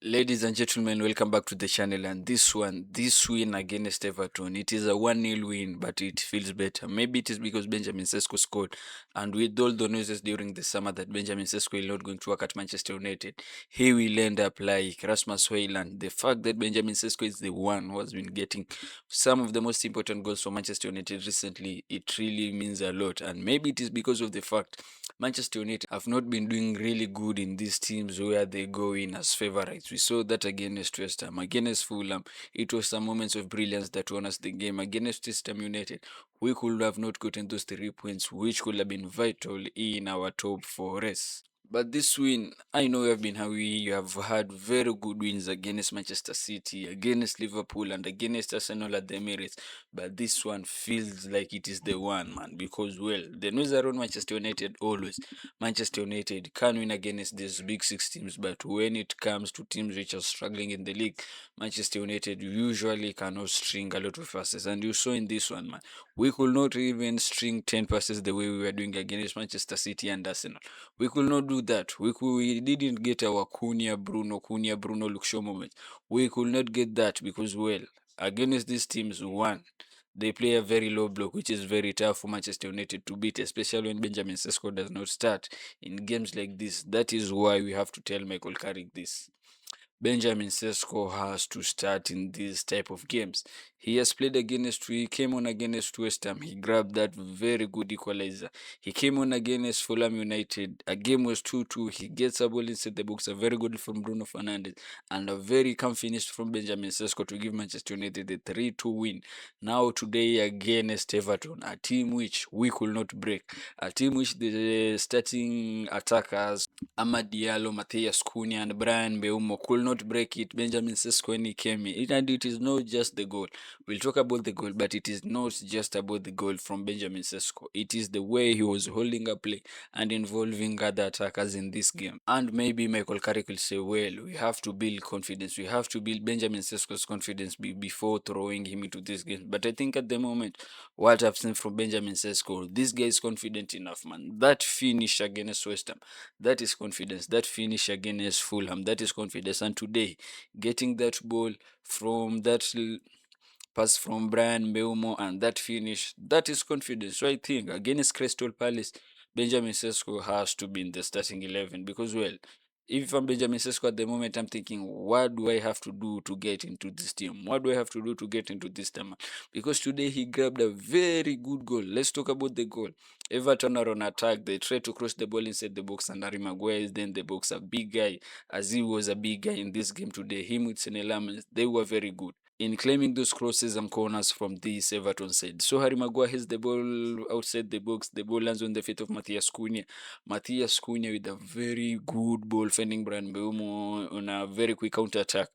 Ladies and gentlemen, welcome back to the channel. And this win against Everton, it is a 1-0 win, but it feels better. Maybe it is because Benjamin Sesko scored, and with all the noises during the summer that Benjamin Sesko is not going to work at Manchester United, he will end up like Rasmus Højlund. The fact that Benjamin Sesko is the one who has been getting some of the most important goals for Manchester United recently, it really means a lot. And maybe it is because of the fact Manchester United have not been doing really good in these teams where they go in as favorites. We saw that against West Ham, against Fulham. It was some moments of brilliance that won us the game. Against West Ham United, we could have not gotten those 3 points, which could have been vital in our top 4 race. But this win, I know you have had very good wins against Manchester City, against Liverpool, and against Arsenal at the Emirates. But this one feels like it is the one, man, because, well, the news around Manchester United always Manchester United can win against these big six teams, but when it comes to teams which are struggling in the league, Manchester United usually cannot string a lot of passes. And you saw in this one, man, we could not even string 10 passes the way we were doing against Manchester City and Arsenal. We could not do that. We didn't get our Cunha Bruno Luke Shaw moment. We could not get that because, well, against these teams, one, they play a very low block, which is very tough for Manchester United to beat, especially when Benjamin Sesko does not start in games like this. That is why we have to tell Michael Carrick this. Benjamin Sesko has to start in these type of games. He has played he came on against West Ham. He grabbed that very good equalizer. He came on against Fulham United. A game was 2-2. He gets a ball inside the box. A very good from Bruno Fernandes. And a very calm finish from Benjamin Sesko to give Manchester United the 3-2 win. Now today against Everton, a team which we could not break. A team which the starting attackers Amad Diallo, Matthias Cunha, and Brian Mbeumo could not break it. Benjamin Sesko when he came in. And it is not just the goal. We'll talk about the goal, but it is not just about the goal from Benjamin Sesko. It is the way he was holding up play and involving other attackers in this game. And maybe Michael Carrick will say, well, we have to build confidence. We have to build Benjamin Sesko's confidence before throwing him into this game. But I think at the moment, what I've seen from Benjamin Sesko, this guy is confident enough, man. That finish against West Ham, that is confidence. That finish against Fulham, that is confidence. And today, getting that ball from that pass from Brian Mbeumo and that finish, that is confidence. So I think against Crystal Palace, Benjamin Sesko has to be in the starting 11 because, well, if I'm Benjamin Sesko at the moment, I'm thinking, what do I have to do to get into this team? What do I have to do to get into this team? Because today he grabbed a very good goal. Let's talk about the goal. Everton are on attack. They try to cross the ball inside the box, and Harry Maguire is then the box. A big guy, as he was a big guy in this game today. Him with Senne Lammens, they were very good in claiming those crosses and corners from this Everton side. So Harry Maguire has the ball outside the box. The ball lands on the feet of Matthias Cunha. Matthias Cunha with a very good ball fending Brian Mbeumo on a very quick counter attack.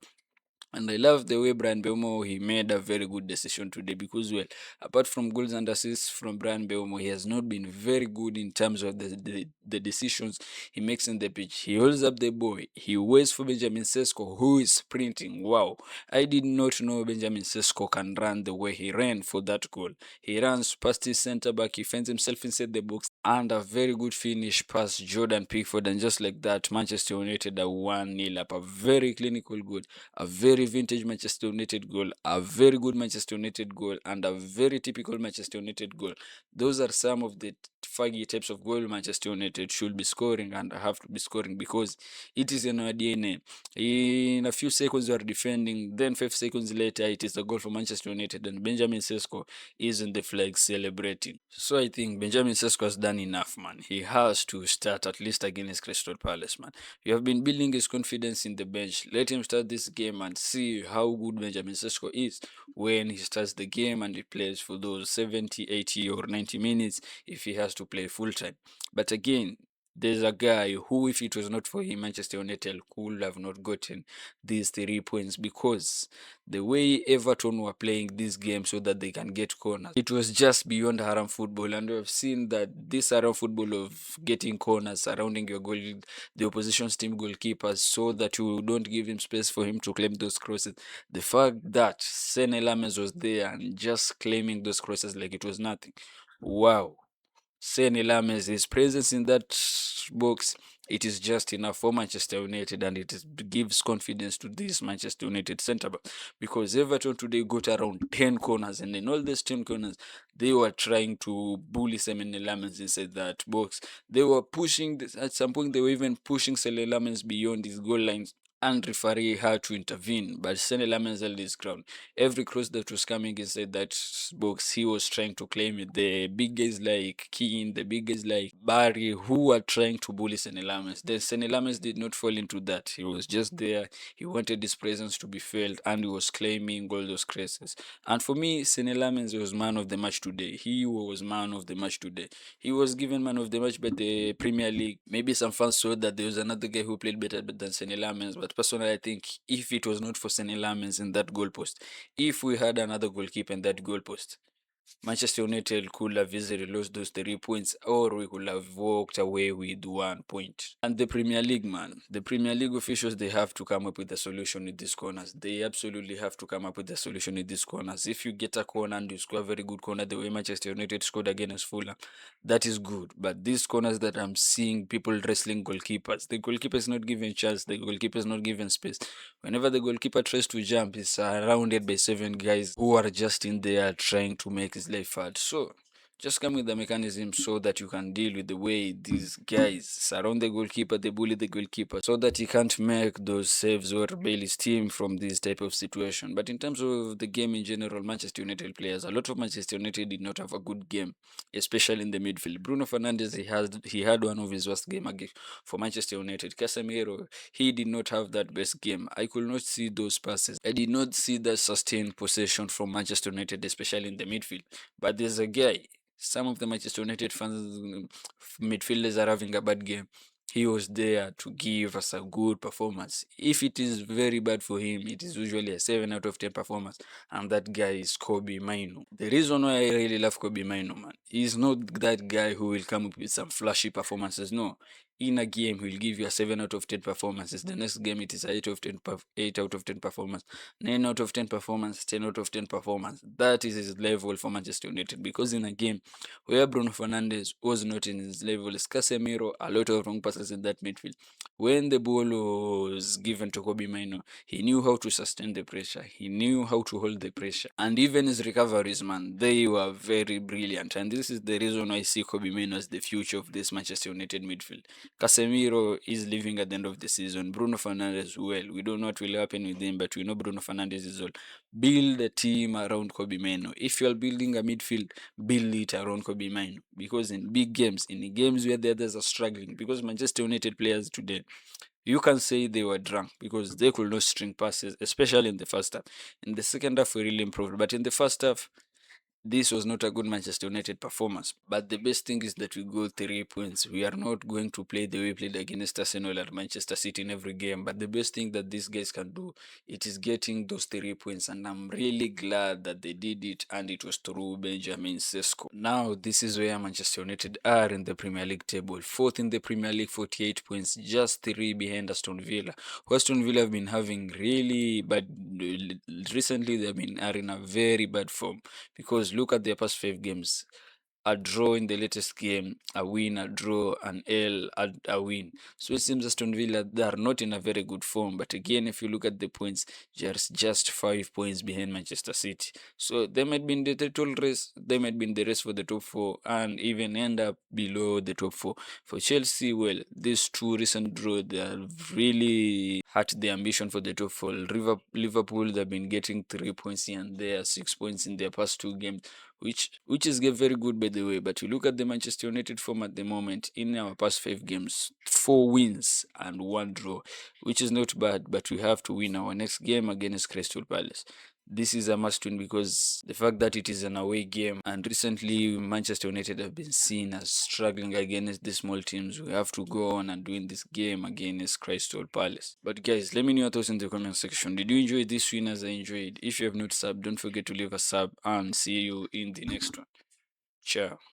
And I love the way Brian Mbeumo, he made a very good decision today because, well, apart from goals and assists from Brian Mbeumo, he has not been very good in terms of the decisions he makes in the pitch. He holds up the ball. He waits for Benjamin Sesko, who is sprinting. Wow. I did not know Benjamin Sesko can run the way he ran for that goal. He runs past his centre back. He finds himself inside the box and a very good finish past Jordan Pickford. And just like that, Manchester United are 1-0 up. A very clinical goal, a very vintage Manchester United goal, a very good Manchester United goal, and a very typical Manchester United goal. Those are some of the faggy types of goal Manchester United should be scoring and have to be scoring because it is in our DNA. In a few seconds we are defending, then 5 seconds later it is a goal for Manchester United and Benjamin Sesko is in the flag celebrating. So I think Benjamin Sesko has done enough, man. He has to start at least against Crystal Palace, man. You have been building his confidence in the bench. Let him start this game and see how good Benjamin Sesko is when he starts the game and he plays for those 70, 80 or 90 minutes if he has to play full time. But again, there's a guy who, if it was not for him, Manchester United could have not gotten these 3 points because the way Everton were playing this game so that they can get corners, it was just beyond haram football. And we've seen that this haram football of getting corners surrounding your goal, the opposition's team goalkeepers, so that you don't give him space for him to claim those crosses. The fact that Senne Lammens was there and just claiming those crosses like it was nothing. Wow. Senne Lammens, his presence in that box, It is just enough for Manchester United, and gives confidence to this Manchester United centre back, because Everton today got around 10 corners, and in all those 10 corners, they were trying to bully Senne Lammens inside that box. They were pushing this, at some point, they were even pushing Senne Lammens beyond his goal lines, and referee had to intervene, but Senne Lammens held his ground. Every cross that was coming inside that box, he was trying to claim it. The big guys like Keane, the big guys like Barry, who were trying to bully Senne Lammens. Then Senne Lammens did not fall into that. He was just there. He wanted his presence to be felt, and he was claiming all those crosses. And for me, Senne Lammens was man of the match today. He was man of the match today. He was given man of the match by the Premier League. Maybe some fans thought that there was another guy who played better than Senne Lammens, but personally, I think if it was not for Senne Lammens in that goalpost, if we had another goalkeeper in that goalpost, Manchester United could have easily lost those 3 points, or we could have walked away with 1 point. And the Premier League, man, the Premier League officials, they have to come up with a solution with these corners. They absolutely have to come up with a solution with these corners. If you get a corner and you score a very good corner, the way Manchester United scored against Fulham, that is good. But these corners that I'm seeing people wrestling goalkeepers, the goalkeeper is not given chance, the goalkeeper is not given space. Whenever the goalkeeper tries to jump, he's surrounded by 7 guys who are just in there trying to make his life hard. So just come with the mechanism so that you can deal with the way these guys surround the goalkeeper, they bully the goalkeeper, so that he can't make those saves or bail his team from this type of situation. But in terms of the game in general, Manchester United players, a lot of Manchester United did not have a good game, especially in the midfield. Bruno Fernandes, he had one of his worst game for Manchester United. Casemiro, he did not have that best game. I could not see those passes. I did not see that sustained possession from Manchester United, especially in the midfield. But there's a guy. Some of the Manchester United fans, midfielders are having a bad game. He was there to give us a good performance. If it is very bad for him, it is usually a 7 out of 10 performance, and that guy is Kobbie Mainoo. The reason why I really love Kobbie Mainoo, man, he's not that guy who will come up with some flashy performances. No, in a game he'll give you a 7 out of 10 performances. The next game it is a 8 of 10 8 out of 10 performance, 9 out of 10 performance, 10 out of 10 performance. That is his level for Manchester United, because in a game where Bruno Fernandes was not in his level, Casemiro, a lot of wrong passes in that midfield. When the ball was given to Kobbie Mainoo, he knew how to sustain the pressure. He knew how to hold the pressure. And even his recoveries, man, they were very brilliant. And this is the reason why I see Kobbie Mainoo as the future of this Manchester United midfield. Casemiro is leaving at the end of the season. Bruno Fernandes, well, we don't know what will happen with him, but we know Bruno Fernandes is all. Build a team around Kobbie Mainoo. If you are building a midfield, build it around Kobbie Mainoo, because in big games, in the games where the others are struggling, because Manchester United players today, you can say they were drunk because they could not string passes, especially in the first half. In the second half, we really improved, but in the first half, this was not a good Manchester United performance. But the best thing is that we got 3 points. We are not going to play the way we played against Arsenal or Manchester City in every game. But the best thing that these guys can do, it is getting those 3 points. And I'm really glad that they did it, and it was through Benjamin Sesko. Now, this is where Manchester United are in the Premier League table. Fourth in the Premier League, 48 points, just 3 behind Aston Villa. Aston Villa have been having really bad, recently they've been are in a very bad form, because look at their past 5 games: a draw in the latest game, a win, a draw, an L, a win. So it seems Aston Villa, they are not in a very good form. But again, if you look at the points, just 5 points behind Manchester City. So they might be in the title race, they might be in the race for the top four, and even end up below the top four. For Chelsea, well, these 2 recent draws, they have really hurt the ambition for the top four. Liverpool, they've been getting 3 points here and there, 6 points in their past 2 games, which is very good, by the way. But you look at the Manchester United form at the moment. In our past 5 games, 4 wins and 1 draw, which is not bad. But we have to win our next game against Crystal Palace. This is a must win, because the fact that it is an away game, and recently Manchester United have been seen as struggling against the small teams, we have to go on and win this game against Crystal Palace. But guys, let me know your thoughts in the comment section. Did you enjoy this win as I enjoyed? If you have not subbed, don't forget to leave a sub, and see you in the next one. Ciao.